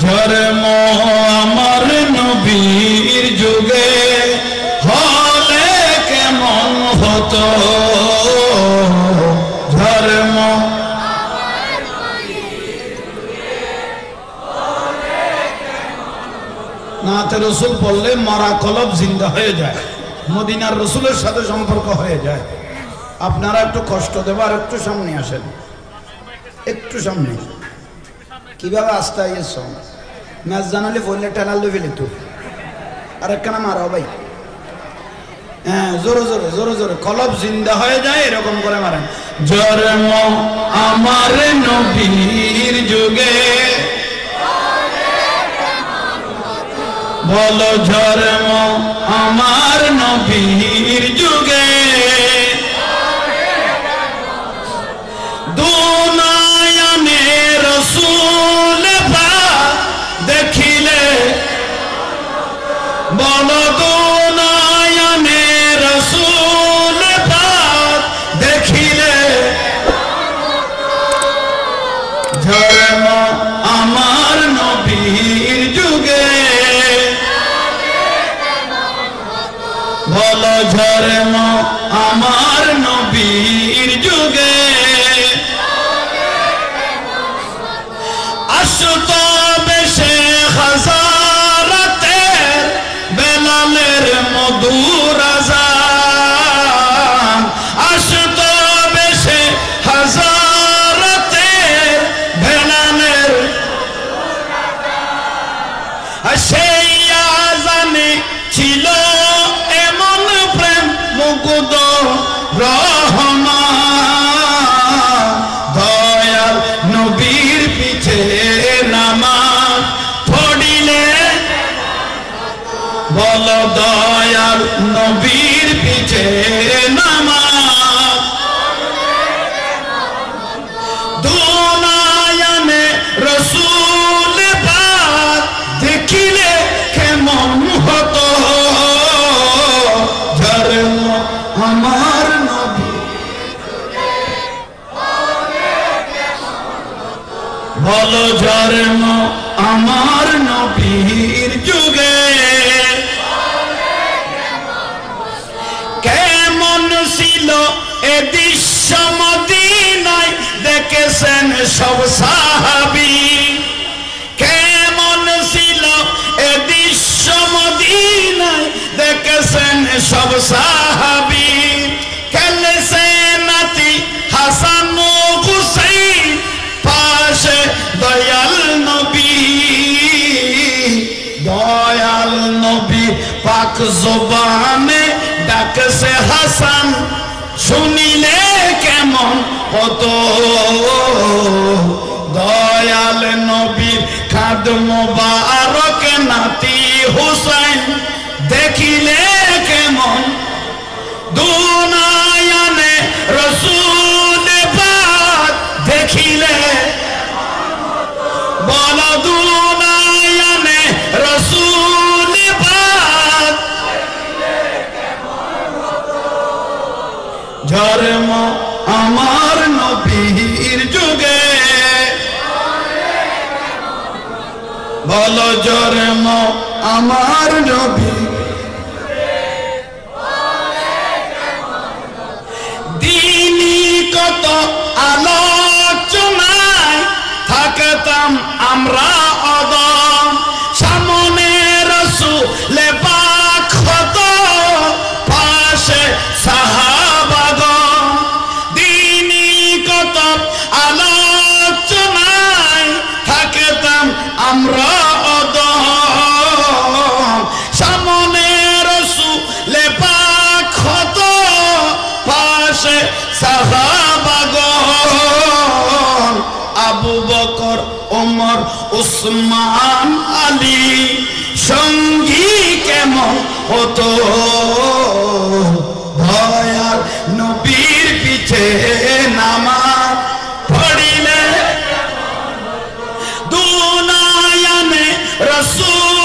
জন্ম আমার নবীর যুগে হলে কেমন হতো জন্ম নাতে রসুল পড়লে মারা কলব জিন্দা হয়ে যায়, মদিনার রসুলের সাথে সম্পর্ক হয়ে যায়। আপনারা একটু কষ্ট দেবার, একটু সামনে আসেন, একটু সামনে। কিভাবে আসতে আইয়েছ ম্যাচ জানালে বললে টেনাল ফেলে তো আর একখানা মারাও ভাই। হ্যাঁ, জোরে জোরে জোরে জোরে কলব জিন্দা হয়ে যায়, এরকম করে মারেন। জন্ম আমার নবীর যুগে বলো জন্ম আমার নবীর যুগে দুনিয়ানে রসুল দেখিলে বলো দুনিয়ানে রসুল দেখিলে জন্ম আমার নবীর যুগে বলো জন্ম আমার নবীর যুগে আসতো বেশে হাজারাতে বেলালের মধুর আযান আসতো বেশে হাজারাতে বেলালের সেই আযানে ছিল এমন প্রেম মুগ্ধ রহমান দয়াল নবীর পিছে নামাজ পড়িলে বলো দয়াল নবীর পিছে নামাজ দুনিয়ানে রসুল পাক দেখিলে কেমন হতো জন্ম আমার নবী বলো জন্ম আমার নবীর যুগে কেমন ছিল এ দৃশ্য মদিনায় দেখেছেন সব সাহাবী কেমন ছিল এ দৃশ্য মদিনায় দেখেছেন সব সাহাবী খেলেছে নাতি হাসান ও হুসাইন পাশে দয়াল নবী পাক জবানে ডাকছে হাসান শুনিলে কেমন হতো দয়াল নবীর খাদ মোবারক নাতি হুসাইন দেখিলে কেমন দুনিয়ানে রসুল পাক দেখিলে বলো দুনিয়ানে রসুল পাক জন্ম আমার নবীর যুগে বলো জন্ম আমার নবী দিনী কত আলোচনায় থাকতাম আমরা অদম সামনে রসুল পাক হতো পাশে সাহাবাগণ দিনী কত আলোচনায় থাকতাম আমরা অদম সামনে রসুল পাক হতো পাশে সাহাবাগণ আবু বকর ওমর উসমান আলী সঙ্গী কেমন হতো দয়াল নবীর পিছে নামাজ পড়িলে দুনিয়ানে রসুল